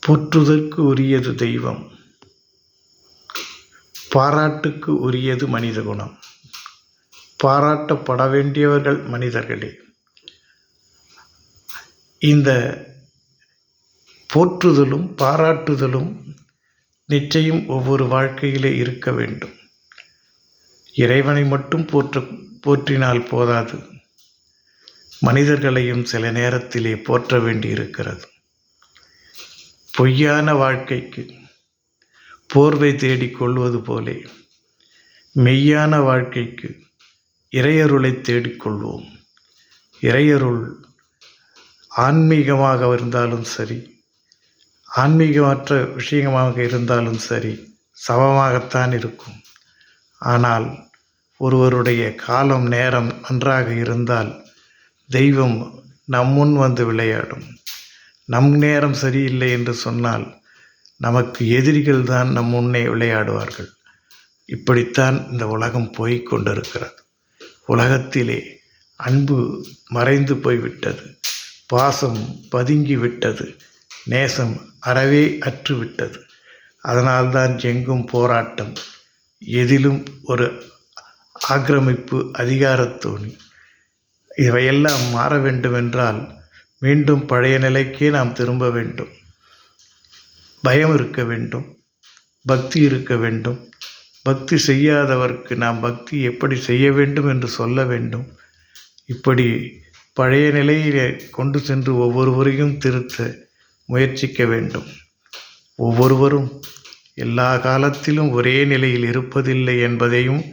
போற்றுதற்கு உரியது தெய்வம், பாராட்டுக்கு உரியது மனித குணம். பாராட்டப்பட வேண்டியவர்கள் மனிதர்களே. இந்த போற்றுதலும் பாராட்டுதலும் நிச்சயம் ஒவ்வொரு வாழ்க்கையிலே இருக்க வேண்டும். இறைவனை மட்டும் போற்றினால் போதாது, மனிதர்களையும் சில நேரத்திலே போற்ற வேண்டியிருக்கிறது. பொய்யான வாழ்க்கைக்கு போர்வை தேடிக் கொள்வது போலே மெய்யான வாழ்க்கைக்கு இறையருளை தேடிக்கொள்வோம். இறையருள் ஆன்மீகமாக இருந்தாலும் சரி, ஆன்மீகமற்ற விஷயமாக இருந்தாலும் சரி, சமமாகத்தான் இருக்கும். ஆனால் ஒருவருடைய காலம் நேரம் நன்றாக இருந்தால் தெய்வம் முன் வந்து விளையாடும். நம் நேரம் சரியில்லை என்று சொன்னால் நமக்கு எதிரிகள் தான் நம் முன்னே விளையாடுவார்கள். இப்படித்தான் இந்த உலகம் போய்க் கொண்டிருக்கிறது. உலகத்திலே அன்பு மறைந்து போய்விட்டது, பாசம் பதுங்கிவிட்டது, நேசம் அறவே அற்றுவிட்டது. அதனால்தான் எங்கும் போராட்டம், எதிலும் ஒரு ஆக்கிரமிப்பு, அதிகாரத்தோணி. இவையெல்லாம் மாற வேண்டுமென்றால் மீண்டும் பழைய நிலைக்கே நாம் திரும்ப வேண்டும். பயம் இருக்க வேண்டும், பக்தி இருக்க வேண்டும். பக்தி செய்யாதவர்க்கு நாம் பக்தி எப்படி செய்ய வேண்டும் என்று சொல்ல வேண்டும். இப்படி பழைய நிலையிலே கொண்டு சென்று ஒவ்வொருவரையும் திருத்த முயற்சிக்க வேண்டும். ஒவ்வொருவரும் எல்லா காலத்திலும் ஒரே நிலையில் இருப்பதில்லை என்பதையும்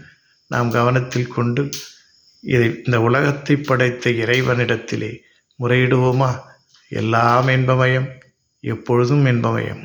நாம் கவனத்தில் கொண்டு இந்த உலகத்தை படைத்த இறைவனிடத்திலே முறையிடுவோமா? எல்லாம் இன்பமயம், எப்பொழுதும் இன்பமயம்.